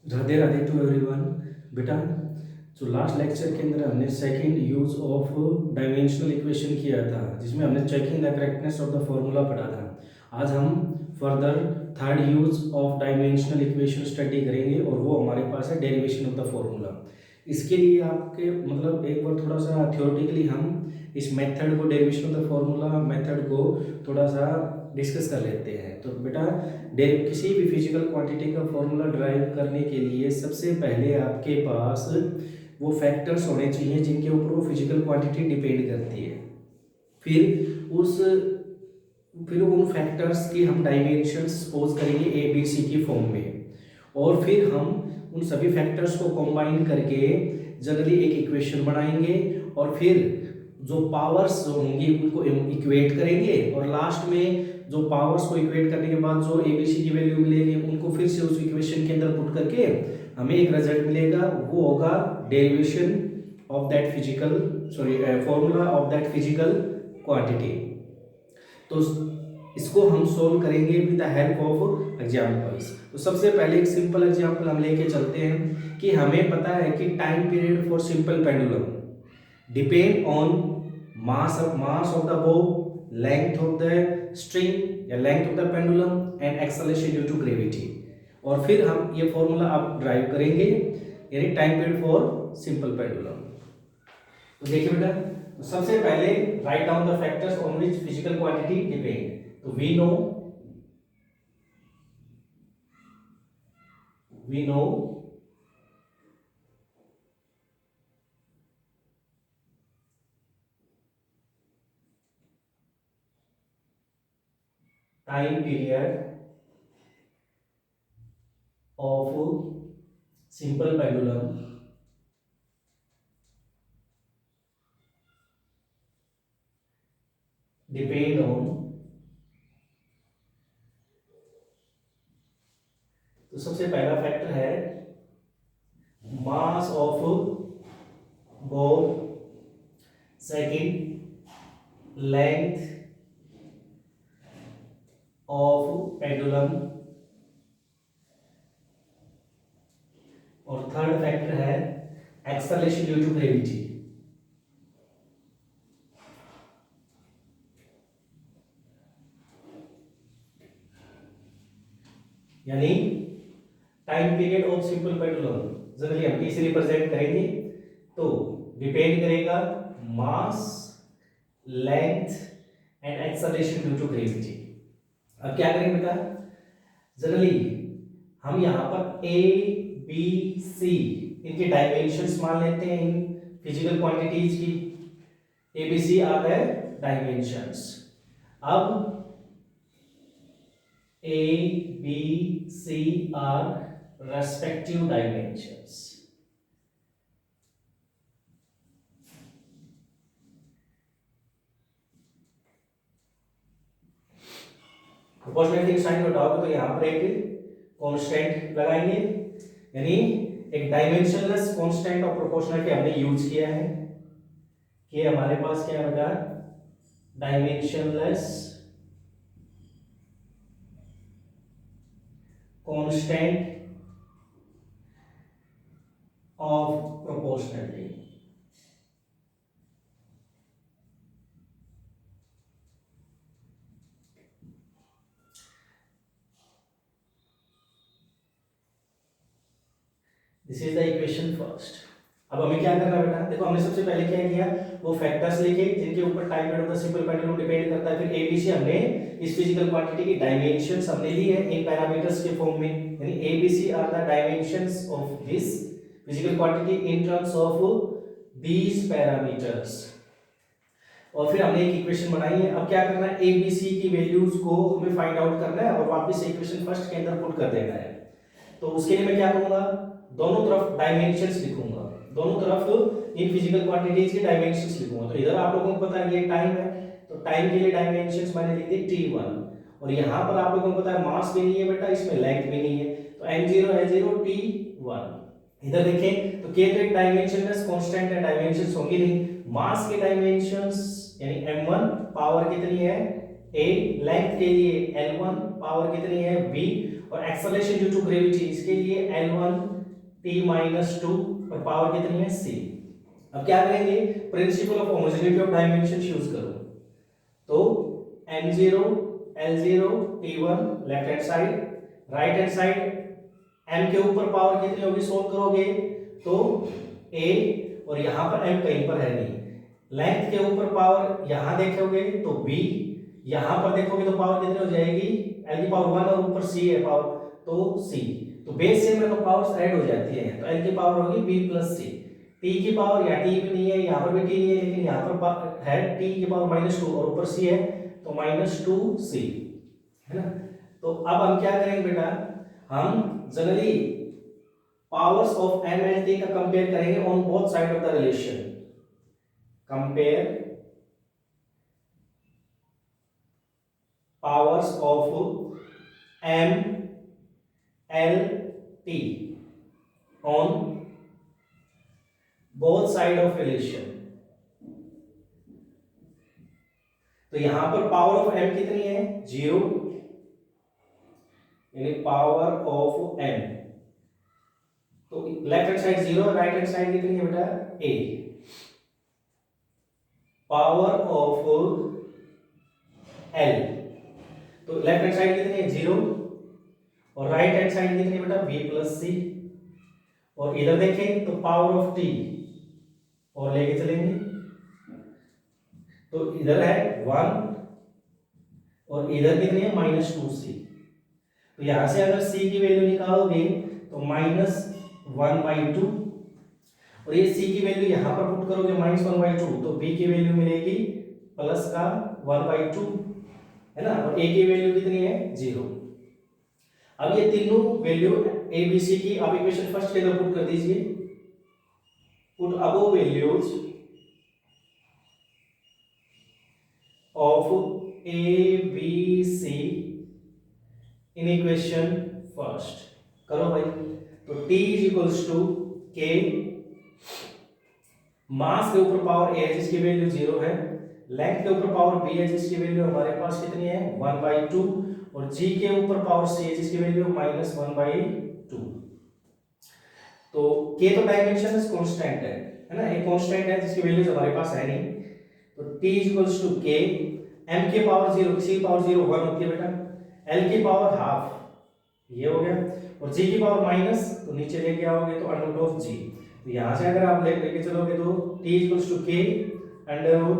Radhe Radhe to everyone. बेटा, जो last lecture के अंदर हमने second use of dimensional equation किया था, जिसमें हमने checking the correctness of the formula पढ़ा था। आज हम further third use of dimensional equation study करेंगे और वो हमारे पास है डेरिवेशन ऑफ द फॉर्मूला। इसके लिए आपके मतलब एक बार थोड़ा सा थियोरेटिकली हम इस मेथड को, derivation of the formula method को थोड़ा सा डिस्कस कर लेते हैं। तो बेटा, किसी भी फिजिकल क्वांटिटी का फॉर्मूला ड्राइव करने के लिए सबसे पहले आपके पास वो फैक्टर्स होने चाहिए जिनके ऊपर वो फिजिकल क्वांटिटी डिपेंड करती है। फिर उन फैक्टर्स की हम डायमेंशंस सपोज करेंगे ए बी सी की फॉर्म में, और फिर हम उन सभी फैक्टर्स को कंबाइन करके जनरली एक इक्वेशन बनाएंगे, और फिर जो पावर्स जो होंगी उनको इक्वेट करेंगे, और लास्ट में जो पावर्स को इक्वेट करने के बाद जो एबीसी की वैल्यू मिलेगी उनको फिर से उस इक्वेशन के अंदर पुट करके हमें एक रिजल्ट मिलेगा। वो होगा derivation of that physical formula of that physical quantity. तो इसको हम सोल्व करेंगे with the help of examples. तो सबसे पहले एक सिंपल एग्जांपल हम लेके चलते हैं कि हमें पता है कि time period for simple pendulum depend on mass of the bob, length of the string या length of the pendulum and acceleration due to gravity. और फिर हम ये फॉर्मूला आप ड्राइव करेंगे, यानी time period for simple pendulum. तो देखिए बेटा, तो सबसे पहले write down the factors on which physical quantity depend. तो we know time period of simple pendulum depend on, तो सबसे पहला फैक्टर है mass of ball, second length of pendulum, और थर्ड फैक्टर है एक्सेलरेशन ड्यू टू ग्रेविटी। यानी time period of simple pendulum generally हम इसे रिप्रेजेंट करेंगे, तो डिपेंड करेगा mass, length and acceleration due to gravity. अब क्या करेंगे बेटा, जनरली हम यहाँ पर ए बी सी इनके डायमेंशंस मान लेते हैं इन फिजिकल क्वांटिटीज की। A B C are the dimensions. अब A, B, C are respective dimensions. Proportionality sign को डाउट तो यहाँ पर एक कांस्टेंट लगाएंगे, यानी एक डायमेंशनलेस कांस्टेंट ऑफ प्रोपोर्शनलिटी हमने यूज किया है कि हमारे पास क्या है बेटा, dimensionless constant of proportionality। This is the equation first. अब हमें क्या करना है बेटा, देखो हमने सबसे पहले क्या किया, वो फैक्टर्स लिखे जिनके ऊपर time period of the simple pendulum depend करता है। फिर एबीसी हमने इस फिजिकल क्वांटिटी की डायमेंशंस हमने ली है इन पैरामीटर्स के फॉर्म में, यानी A B C are the dimensions of this physical quantity in terms of these parameters. और फिर हमने एक इक्वेशन बनाई है। अब क्या करना है, एबीसी की वैल्यूज को हमें फाइंड आउट करना है और वापस इक्वेशन फर्स्ट के अंदर पुट कर देना है। तो उसके लिए मैं क्या करूंगा, दोनों तरफ डायमेंशंस लिखूंगा, दोनों तरफ इन फिजिकल क्वांटिटीज के डायमेंशंस लिखूंगा। तो इधर आप लोगों को पता है ये टाइम है, तो टाइम के लिए डायमेंशंस मैंने लिख दिए t1, और यहाँ पर आप लोगों को पता है मास भी नहीं है बेटा, इसमें लेंथ भी नहीं है, तो m0 l0 t1। इधर देखें तो k तो एक डायमेंशनलेस कांस्टेंट है, डायमेंशंस होंगे नहीं। मास के डायमेंशंस यानी m1 पावर कितनी है a, लेंथ के लिए l1 पावर कितनी है b, और एक्सेलरेशन ड्यू टू ग्रेविटी इसके लिए l1 t माइनस टू और पावर कितनी है c। अब क्या करेंगे, principle of homogeneity of dimension use करो। तो m0 l0 t1 left hand side, right hand side m के ऊपर पावर कितनी होगी सोल्व करोगे तो a, और यहां पर m कहीं पर है नहीं। लेंथ के ऊपर पावर यहां देखोगे तो b, यहां पर देखोगे तो पावर कितनी हो जाएगी l की पावर 1 और ऊपर c है पावर तो c। तो बेस से में तो पावर्स ऐड हो जाती है, तो l की पावर होगी b प्लस c। t की पावर, या t भी नहीं है, यहां पर भी t नहीं है, लेकिन यहां पर है t की पावर माइनस टू और ऊपर c है तो माइनस टू c, है ना। तो अब हम क्या करेंगे बेटा, हम generally powers of m and t का कंपेयर करेंगे on both side of the relation. Compare powers of m l t on both side of relation. तो यहां पर पावर ऑफ m कितनी है 0, यानी पावर ऑफ m, तो left hand side 0, right hand side कितनी है बेटा a। पावर ऑफ l, तो लेफ्ट हैंड साइड कितनी है 0 और राइट हैंड साइड कितनी है बेटा b प्लस c। और इधर देखें तो पावर ऑफ t और लेके चलेंगे तो इधर है 1 और इधर कितनी है माइनस टू सी। तो यहां से अगर c की वैल्यू निकालोगे तो माइनस 1/2, और ये c की वैल्यू यहां पर पुट करोगे माइनस 1/2 तो b की वैल्यू मिलेगी प्लस का 1/2, है ना। और a की वैल्यू कितनी है 0। अब ये तीनों वैल्यू a b c की आप इक्वेशन फर्स्ट के अंदर पुट कर दीजिए। Put above values of a b c in equation first, करो भाई। तो t is equals to k, मास के ऊपर पावर a है जिसकी वैल्यू 0 है, लेंथ के ऊपर पावर b है जिसकी वैल्यू हमारे पास कितनी है 1/2, और g के ऊपर पावर c है जिसकी वैल्यू -1/2। तो k तो डायमेंशन कांस्टेंट है ना, एक कांस्टेंट है जिसकी वैल्यूज हमारे पास है नहीं। तो t is equals to k, m की पावर 0, किसी की पावर 0 1 होती है बेटा, l की पावर हाफ ये हो गया, और g की पावर माइनस, तो नीचे लेके आओगे तो अंडर रूट ऑफ g। तो यहां से अगर आप लेके चलोगे तो t equals to k under root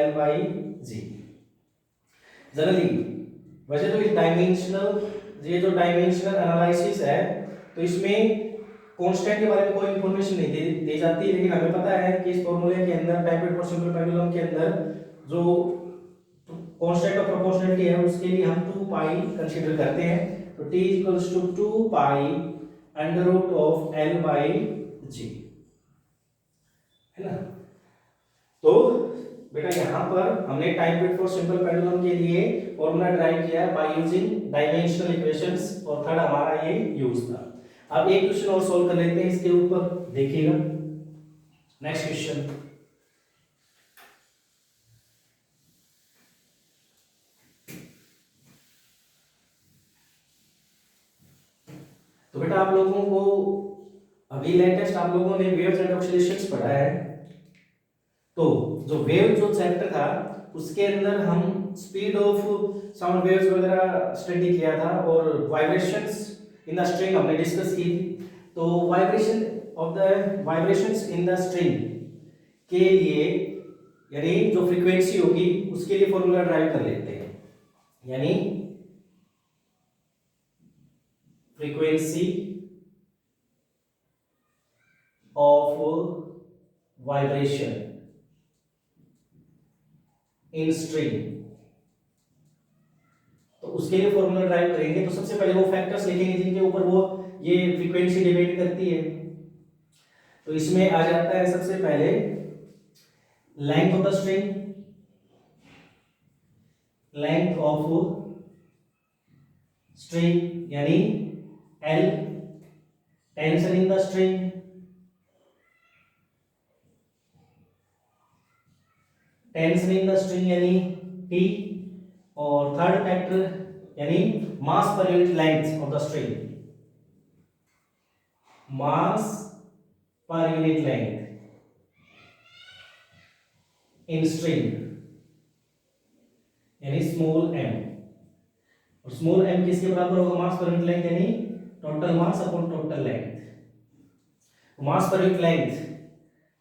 l by g। Generally वैसे तो इस डायमेंशनल, ये जो डायमेंशनल एनालिसिस है तो इसमें कांस्टेंट के बारे में कोई इंफॉर्मेशन नहीं दी जाती है, लेकिन हमें पता है कि इस फॉर्मूले के अंदर टाइप फॉर सिंपल पेंडुलम के अंदर जो कांस्टेंट ऑफ प्रोपोर्शनलिटी है उसके लिए हम 2 पाई कंसीडर करते हैं। तो t equals to 2 pi under root of l by g, है ना। तो बेटा यहाँ पर हमने टाइप वेट फॉर सिंपल पेंडुलम के लिए फॉर्मूला ड्राइव किया है बाय यूजिंग डायमेंशनल इक्वेशंस, और थर्ड हमारा ये यूज था। अब एक क्वेश्चन और सॉल्व कर लेते हैं इसके ऊपर, देखिएगा नेक्स्ट क्वेश्चन। तो बेटा आप लोगों को अभी लेटेस्ट आप लोगों ने वेव्स एंड ऑसिलेशंस पढ़ा है, तो जो वेव जो चैप्टर था उसके अंदर हम स्पीड ऑफ साउंड वेव्स वगैरह स्टडी किया था, और वाइब्रेशंस इन द स्ट्रिंग हमने डिस्कस की थी। तो वाइब्रेशंस इन द स्ट्रिंग के लिए, यानी जो फ्रीक्वेंसी होगी उसके लिए फॉर्मूला ड्राइव कर लेते हैं, यानी frequency of vibration in string, तो उसके लिए फॉर्मूला ड्राइव करेंगे। तो सबसे पहले वो फैक्टर्स लिखेंगे जिनके ऊपर वो ये फ्रीक्वेंसी डिपेंड करती है। तो इसमें आ जाता है सबसे पहले length of the string, length of string यानी L, tension in the string, tension in the string यानी T, और थर्ड फैक्टर यानी mass per unit length of the string, mass per unit length in string यानी small m, और small m किसके बराबर होगा? Mass per unit length यानी total mass upon total length, mass per unit length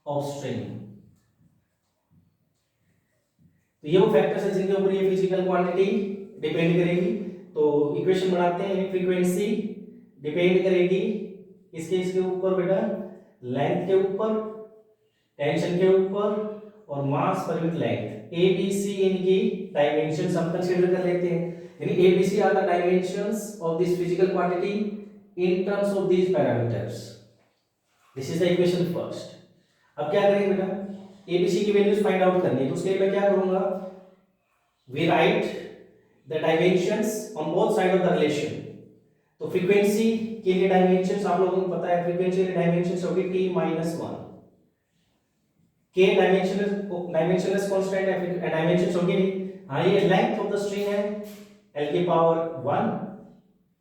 of string. तो ये वो factors है जिनके ऊपर ये फिजिकल क्वांटिटी डिपेंड करेगी। तो इक्वेशन बनाते हैं, फ्रीक्वेंसी डिपेंड करेगी इसके ऊपर बेटा, लेंथ के ऊपर, टेंशन के ऊपर और mass per unit length. A B C इनकी डायमेंशंस हम कंसीडर कर लेते हैं, यानी A B C are the dimensions of this physical quantity in terms of these parameters. This is the equation first. अब क्या करेंगे बेटा, ए बी सी की वैल्यूज फाइंड आउट करनी है। तो उसके लिए मैं क्या करूंगा, we write the dimensions on both side of the relation. तो फ्रीक्वेंसी के लिए डायमेंशंस आप लोगों को पता है, फ्रीक्वेंसी के डायमेंशंस होगी t - 1, के डायमेंशनलेस कांस्टेंट है, डायमेंशंस होगी नहीं। हाँ, ये लेंथ ऑफ द स्ट्रिंग है l की पावर 1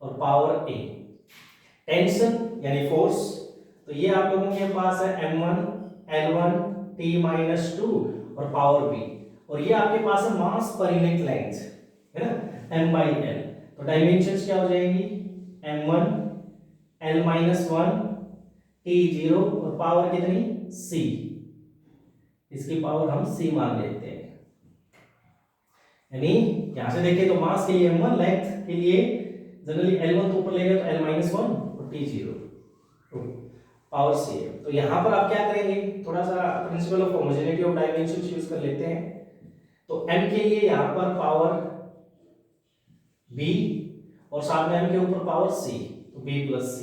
और पावर a। टेंशन यानी फोर्स, तो ये आप लोगों के पास है m1 l1 t - 2 और पावर b, और ये आपके पास है मास पर यूनिट लेंथ है ना, m/l। तो डायमेंशंस क्या हो जाएंगी, m1 l - 1 t0 और पावर कितनी c, इसकी पावर हम c मान लेते हैं। यानी यहां से देखें तो मास के लिए m1, लेंथ के लिए जनरली l1 तो ऊपर लेगा तो l - 1 और t0 पावर c है। तो यहां पर आप क्या करेंगे, थोड़ा सा principle of homogeneity of dimensions use कर लेते हैं। तो m के लिए यहां पर पावर b और साथ में m के ऊपर पावर c, तो b + c।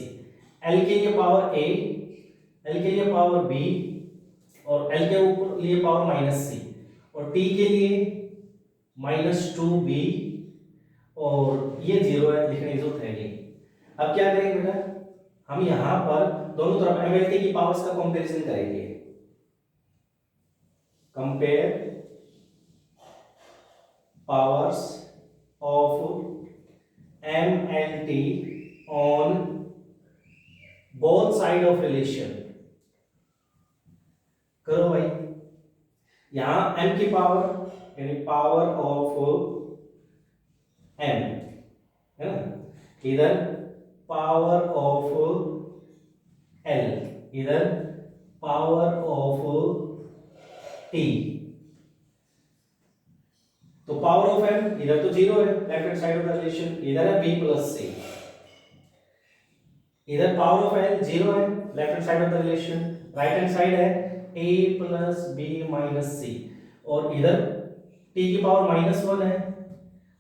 l के लिए पावर a, l के लिए पावर b और l के ऊपर लिए पावर -c, और t के लिए -2b, और ये 0 है, लिखने की जरूरत है नहीं। अब क्या करेंगे बेटा, हम यहां पर दोनों तरफ mlt की पावर्स का कंपैरिजन करेंगे। Compare powers of mlt on both side of relation. करो भाई, यहां m की पावर यानी पावर ऑफ m है ना, इधर पावर ऑफ l, इधर पावर ऑफ t। तो पावर ऑफ m इधर तो 0 है, left hand side of the relation, इधर है b + c। इधर पावर ऑफ l 0 है, left hand side of the relation, right hand side है a + b - c, और इधर t की पावर -1 है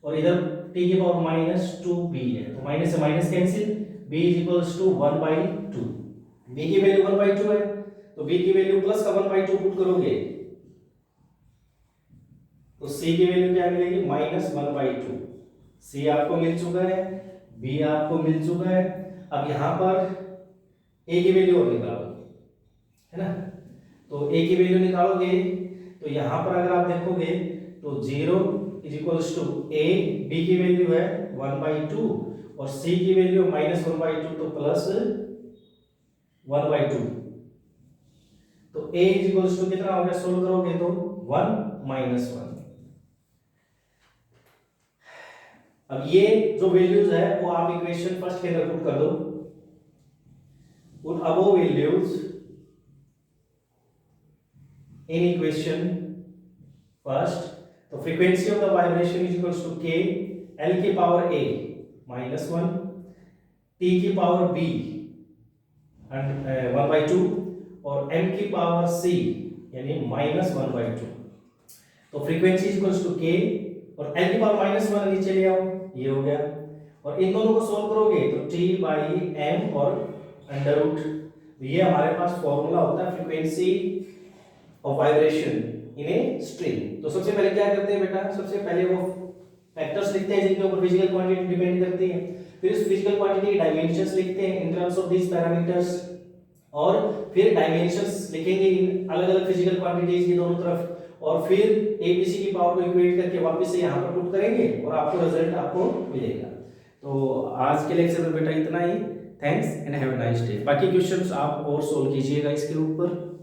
और इधर t की पावर -2b है। तो माइनस से माइनस कैंसिल, b = 1/2। b की वैल्यू 1/2 है, तो b की वैल्यू प्लस का 1/2 पुट करोगे तो c की वैल्यू क्या मिलेगी, -1/2। c आपको मिल चुका है, b आपको मिल चुका है। अब यहां पर a की वैल्यू और निकालो है ना, तो a की वैल्यू निकालोगे तो यहां पर अगर आप देखोगे तो 0 = a, b की वैल्यू है 1/2 और c की वैल्यू -1/2, तो +1/2। तो a = कितना हो गया, सोल्व करोगे तो 1 - 1। अब ये जो वैल्यूज है वो आप इक्वेशन फर्स्ट के अंदर पुट कर दो, उन above values in equation first। तो frequency of the vibration is equals to k, l की पावर a -1, t की पावर b 1/2 और m की पावर c यानी -1/2। तो frequency is equals to k और l की पावर -1 नीचे ले आओ, ये हो गया, और इन दोनों को सोल्व करोगे तो t/m और √, ये हमारे पास फॉर्मूला होता है frequency of vibration in a string. तो सबसे पहले क्या करते हैं बेटा, सबसे पहले वो फैक्टर्स लिखते हैं जिनके ऊपर फिजिकल क्वांटिटी डिपेंड करती है, फिर उस फिजिकल क्वांटिटी के डायमेंशंस लिखते हैं in terms of these parameters, और फिर डायमेंशंस लिखेंगे इन अलग अलग फिजिकल क्वांटिटीज की दोनों तरफ, और फिर एबीसी की पावर को इक्वेट करके वापस से यहाँ पर पुट करेंगे और आपको रिजल्ट आपको मिलेगा। तो आज के लेक्चर में बेटा इतना ही। Thanks and have a nice day. बाकी क्वेश्चंस आप और सोल्व कीजिएगा इसके ऊपर।